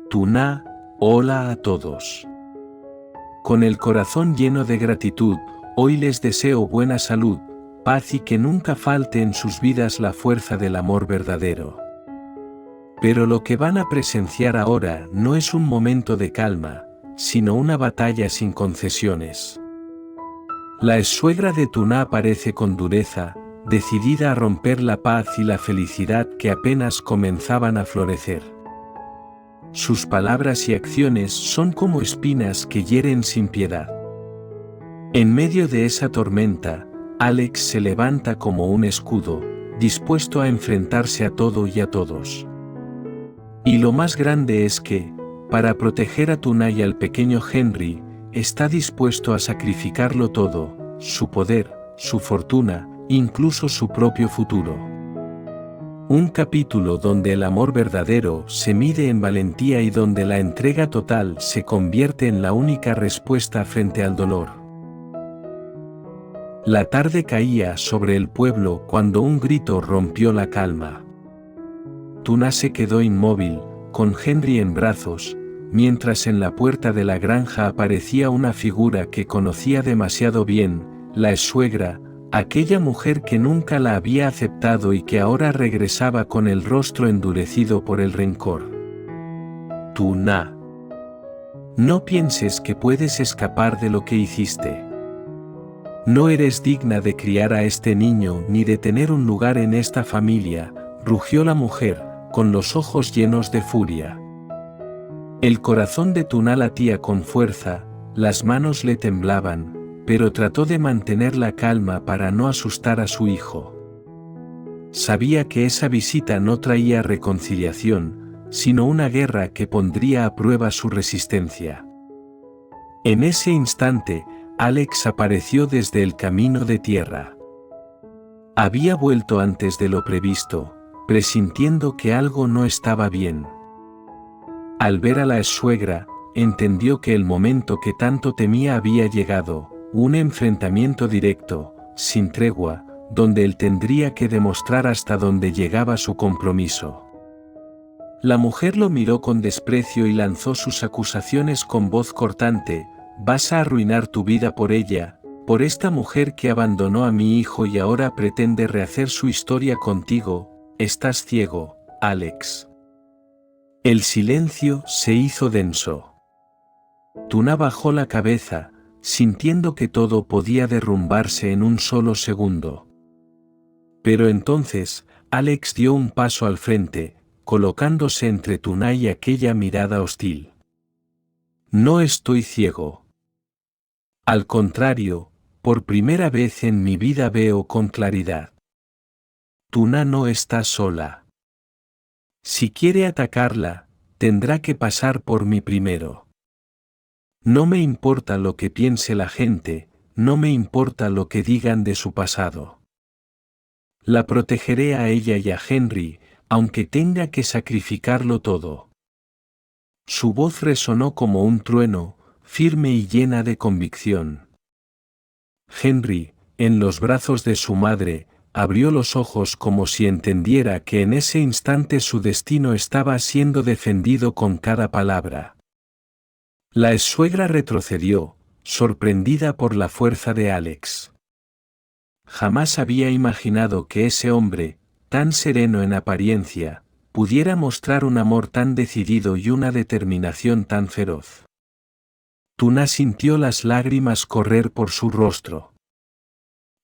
Tuna, hola a todos. Con el corazón lleno de gratitud, hoy les deseo buena salud, paz y que nunca falte en sus vidas la fuerza del amor verdadero. Pero lo que van a presenciar ahora no es un momento de calma, sino una batalla sin concesiones. La exsuegra de Tuna aparece con dureza, decidida a romper la paz y la felicidad que apenas comenzaban a florecer. Sus palabras y acciones son como espinas que hieren sin piedad. En medio de esa tormenta, Alex se levanta como un escudo, dispuesto a enfrentarse a todo y a todos. Y lo más grande es que, para proteger a Tuna y al pequeño Henry, está dispuesto a sacrificarlo todo, su poder, su fortuna, incluso su propio futuro. Un capítulo donde el amor verdadero se mide en valentía y donde la entrega total se convierte en la única respuesta frente al dolor. La tarde caía sobre el pueblo cuando un grito rompió la calma. Tuna se quedó inmóvil, con Henry en brazos, mientras en la puerta de la granja aparecía una figura que conocía demasiado bien, la exsuegra, aquella mujer que nunca la había aceptado y que ahora regresaba con el rostro endurecido por el rencor. Tuna. No pienses que puedes escapar de lo que hiciste. No eres digna de criar a este niño ni de tener un lugar en esta familia, rugió la mujer, con los ojos llenos de furia. El corazón de Tuna latía con fuerza, las manos le temblaban, pero trató de mantener la calma para no asustar a su hijo. Sabía que esa visita no traía reconciliación, sino una guerra que pondría a prueba su resistencia. En ese instante, Alex apareció desde el camino de tierra. Había vuelto antes de lo previsto, presintiendo que algo no estaba bien. Al ver a la exsuegra, entendió que el momento que tanto temía había llegado, un enfrentamiento directo, sin tregua, donde él tendría que demostrar hasta dónde llegaba su compromiso. La mujer lo miró con desprecio y lanzó sus acusaciones con voz cortante: «Vas a arruinar tu vida por ella, por esta mujer que abandonó a mi hijo y ahora pretende rehacer su historia contigo. Estás ciego, Alex». El silencio se hizo denso. Tuna bajó la cabeza, sintiendo que todo podía derrumbarse en un solo segundo. Pero entonces, Alex dio un paso al frente, colocándose entre Tuna y aquella mirada hostil. «No estoy ciego. Al contrario, por primera vez en mi vida veo con claridad. Tuna no está sola. Si quiere atacarla, tendrá que pasar por mí primero. No me importa lo que piense la gente, no me importa lo que digan de su pasado. La protegeré a ella y a Henry, aunque tenga que sacrificarlo todo». Su voz resonó como un trueno, firme y llena de convicción. Henry, en los brazos de su madre, abrió los ojos como si entendiera que en ese instante su destino estaba siendo defendido con cada palabra. La exsuegra retrocedió, sorprendida por la fuerza de Alex. Jamás había imaginado que ese hombre, tan sereno en apariencia, pudiera mostrar un amor tan decidido y una determinación tan feroz. Tuna sintió las lágrimas correr por su rostro.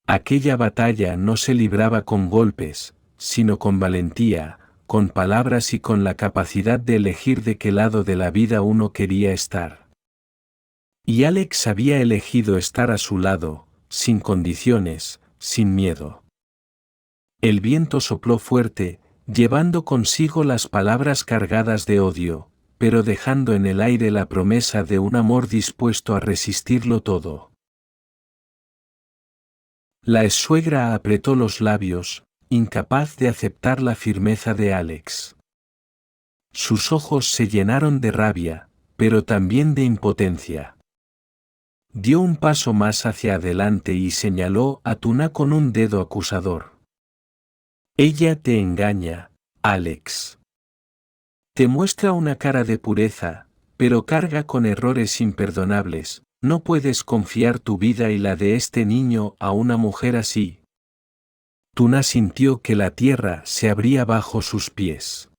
Aquella batalla no se libraba con golpes, sino con valentía, con palabras y con la capacidad de elegir de qué lado de la vida uno quería estar. Y Alex había elegido estar a su lado, sin condiciones, sin miedo. El viento sopló fuerte, llevando consigo las palabras cargadas de odio, pero dejando en el aire la promesa de un amor dispuesto a resistirlo todo. La exsuegra apretó los labios, incapaz de aceptar la firmeza de Alex. Sus ojos se llenaron de rabia, pero también de impotencia. Dio un paso más hacia adelante y señaló a Tuna con un dedo acusador. «Ella te engaña, Alex. Te muestra una cara de pureza, pero carga con errores imperdonables. No puedes confiar tu vida y la de este niño a una mujer así. Tuna sintió que la tierra se abría bajo sus pies.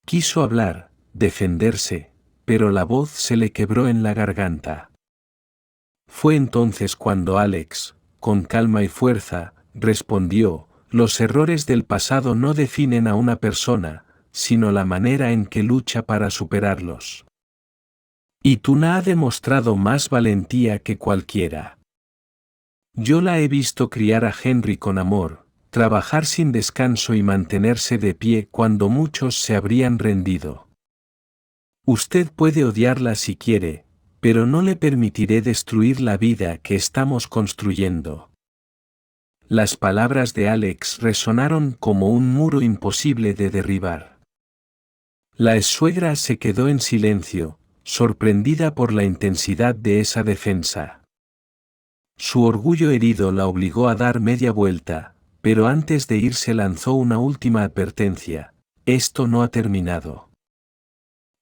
Quiso hablar, defenderse, pero la voz se le quebró en la garganta. Fue entonces cuando Alex, con calma y fuerza, respondió: los errores del pasado no definen a una persona, sino la manera en que lucha para superarlos. Y Tuna ha demostrado más valentía que cualquiera. Yo la he visto criar a Henry con amor, trabajar sin descanso y mantenerse de pie cuando muchos se habrían rendido. Usted puede odiarla si quiere, pero no le permitiré destruir la vida que estamos construyendo. Las palabras de Alex resonaron como un muro imposible de derribar. La ex-suegra se quedó en silencio, sorprendida por la intensidad de esa defensa. Su orgullo herido la obligó a dar media vuelta, pero antes de irse lanzó una última advertencia: esto no ha terminado.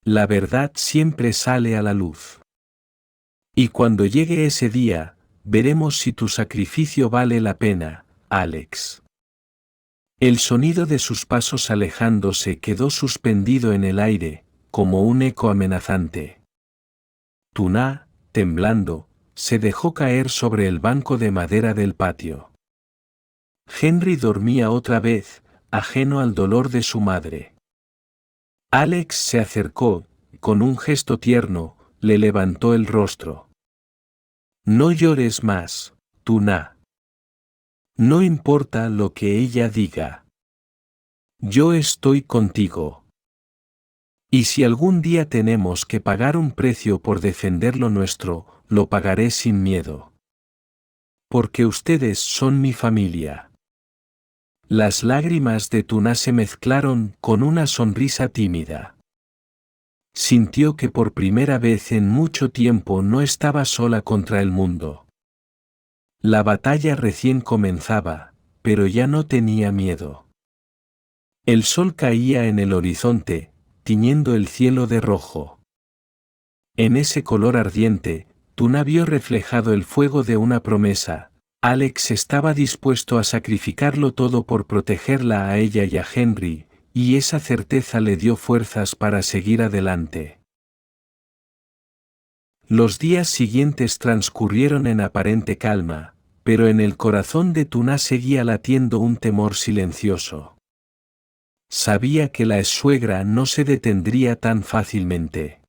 La verdad siempre sale a la luz. Y cuando llegue ese día, veremos si tu sacrificio vale la pena, Alex. El sonido de sus pasos alejándose quedó suspendido en el aire, como un eco amenazante. Tuna, temblando, se dejó caer sobre el banco de madera del patio. Henry dormía otra vez, ajeno al dolor de su madre. Alex se acercó, con un gesto tierno, le levantó el rostro. No llores más, Tuna. No importa lo que ella diga. Yo estoy contigo. Y si algún día tenemos que pagar un precio por defender lo nuestro, lo pagaré sin miedo. Porque ustedes son mi familia. Las lágrimas de Tuna se mezclaron con una sonrisa tímida. Sintió que por primera vez en mucho tiempo no estaba sola contra el mundo. La batalla recién comenzaba, pero ya no tenía miedo. El sol caía en el horizonte, tiñendo el cielo de rojo. En ese color ardiente, Tuna vio reflejado el fuego de una promesa. Alex estaba dispuesto a sacrificarlo todo por protegerla a ella y a Henry, y esa certeza le dio fuerzas para seguir adelante. Los días siguientes transcurrieron en aparente calma, pero en el corazón de Tuna seguía latiendo un temor silencioso. Sabía que la ex-suegra no se detendría tan fácilmente.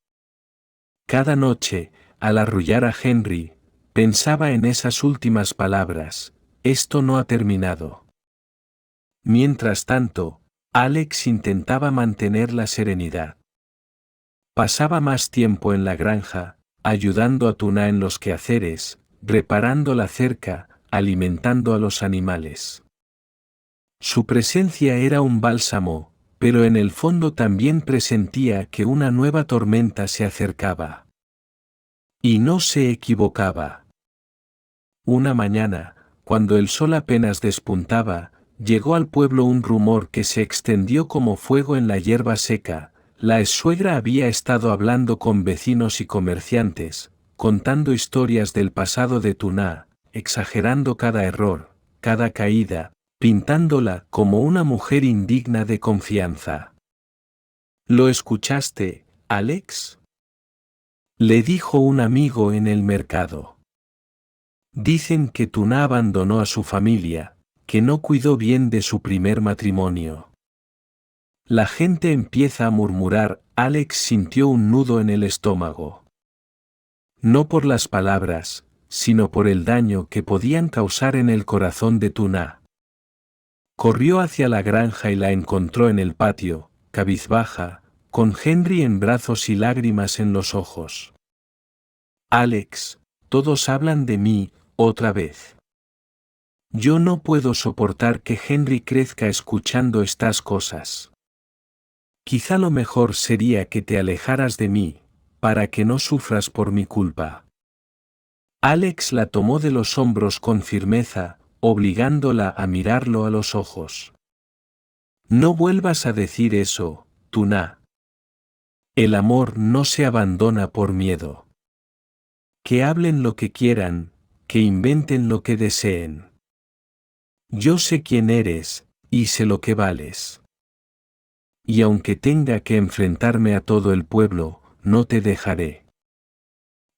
Cada noche, al arrullar a Henry, pensaba en esas últimas palabras: esto no ha terminado. Mientras tanto, Alex intentaba mantener la serenidad. Pasaba más tiempo en la granja, ayudando a Tuna en los quehaceres, reparando la cerca, alimentando a los animales. Su presencia era un bálsamo, pero en el fondo también presentía que una nueva tormenta se acercaba. Y no se equivocaba. Una mañana, cuando el sol apenas despuntaba, llegó al pueblo un rumor que se extendió como fuego en la hierba seca. La ex-suegra había estado hablando con vecinos y comerciantes, contando historias del pasado de Tuna, exagerando cada error, cada caída, pintándola como una mujer indigna de confianza. ¿Lo escuchaste, Alex?, le dijo un amigo en el mercado. Dicen que Tuna abandonó a su familia, que no cuidó bien de su primer matrimonio. La gente empieza a murmurar. Alex sintió un nudo en el estómago. No por las palabras, sino por el daño que podían causar en el corazón de Tuna. Corrió hacia la granja y la encontró en el patio, cabizbaja, con Henry en brazos y lágrimas en los ojos. Alex, todos hablan de mí, otra vez. Yo no puedo soportar que Henry crezca escuchando estas cosas. Quizá lo mejor sería que te alejaras de mí, para que no sufras por mi culpa. Alex la tomó de los hombros con firmeza, obligándola a mirarlo a los ojos. No vuelvas a decir eso, Tuna. El amor no se abandona por miedo. Que hablen lo que quieran, que inventen lo que deseen. Yo sé quién eres, y sé lo que vales. Y aunque tenga que enfrentarme a todo el pueblo, no te dejaré.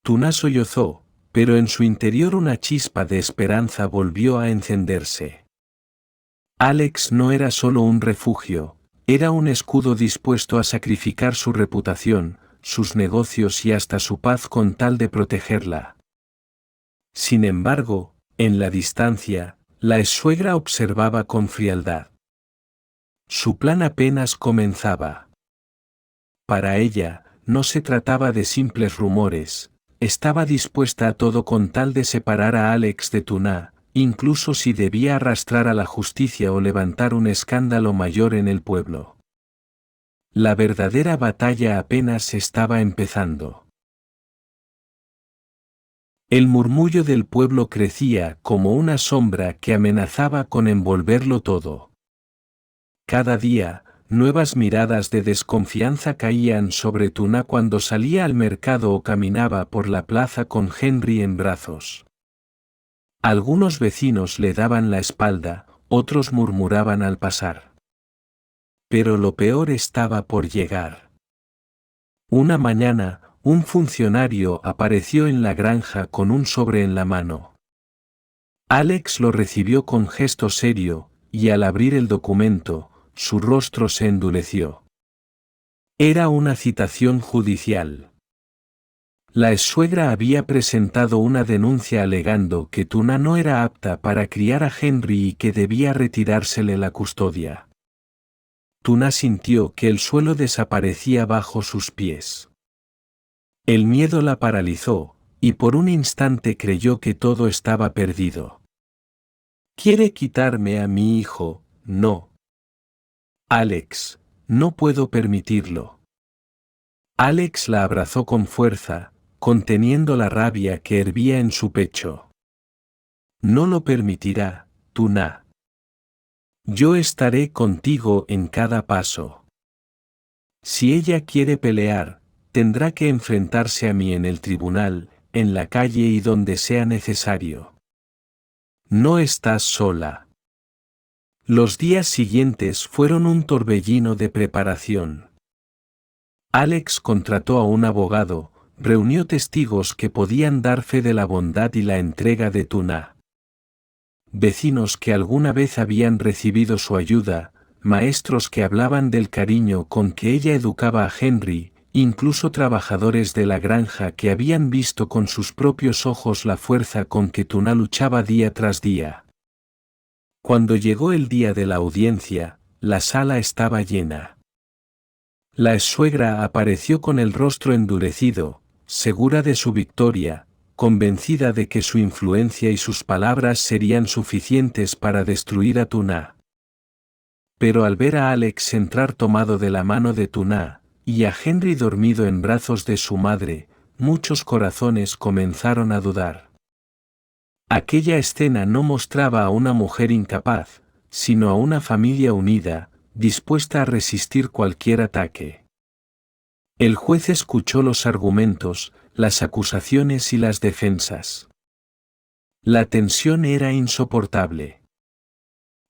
Tuna sollozó, pero en su interior una chispa de esperanza volvió a encenderse. Alex no era solo un refugio, era un escudo dispuesto a sacrificar su reputación, sus negocios y hasta su paz con tal de protegerla. Sin embargo, en la distancia, la exsuegra observaba con frialdad. Su plan apenas comenzaba. Para ella, no se trataba de simples rumores, estaba dispuesta a todo con tal de separar a Alex de Tuna, incluso si debía arrastrar a la justicia o levantar un escándalo mayor en el pueblo. La verdadera batalla apenas estaba empezando. El murmullo del pueblo crecía como una sombra que amenazaba con envolverlo todo. Cada día, nuevas miradas de desconfianza caían sobre Tuna cuando salía al mercado o caminaba por la plaza con Henry en brazos. Algunos vecinos le daban la espalda, otros murmuraban al pasar. Pero lo peor estaba por llegar. Una mañana, un funcionario apareció en la granja con un sobre en la mano. Alex lo recibió con gesto serio, y al abrir el documento, su rostro se endureció. Era una citación judicial. La exsuegra había presentado una denuncia alegando que Tuna no era apta para criar a Henry y que debía retirársele la custodia. Tuna sintió que el suelo desaparecía bajo sus pies. El miedo la paralizó, y por un instante creyó que todo estaba perdido. «¿Quiere quitarme a mi hijo?» «No. Alex, no puedo permitirlo». Alex la abrazó con fuerza, conteniendo la rabia que hervía en su pecho. «No lo permitirá, Tuna. Yo estaré contigo en cada paso. Si ella quiere pelear, tendrá que enfrentarse a mí en el tribunal, en la calle y donde sea necesario. No estás sola». Los días siguientes fueron un torbellino de preparación. Alex contrató a un abogado, reunió testigos que podían dar fe de la bondad y la entrega de Tuna. Vecinos que alguna vez habían recibido su ayuda, maestros que hablaban del cariño con que ella educaba a Henry, incluso trabajadores de la granja que habían visto con sus propios ojos la fuerza con que Tuna luchaba día tras día. Cuando llegó el día de la audiencia, la sala estaba llena. La exsuegra apareció con el rostro endurecido, segura de su victoria, convencida de que su influencia y sus palabras serían suficientes para destruir a Tuna. Pero al ver a Alex entrar tomado de la mano de Tuna, y a Henry dormido en brazos de su madre, muchos corazones comenzaron a dudar. Aquella escena no mostraba a una mujer incapaz, sino a una familia unida, dispuesta a resistir cualquier ataque. El juez escuchó los argumentos, las acusaciones y las defensas. La tensión era insoportable.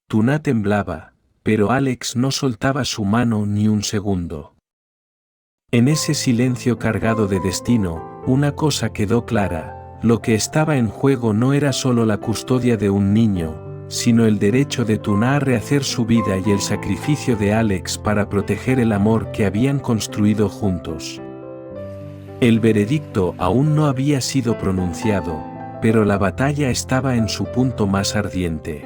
Tuna temblaba, pero Alex no soltaba su mano ni un segundo. En ese silencio cargado de destino, una cosa quedó clara: lo que estaba en juego no era solo la custodia de un niño, sino el derecho de Tuna a rehacer su vida y el sacrificio de Alex para proteger el amor que habían construido juntos. El veredicto aún no había sido pronunciado, pero la batalla estaba en su punto más ardiente.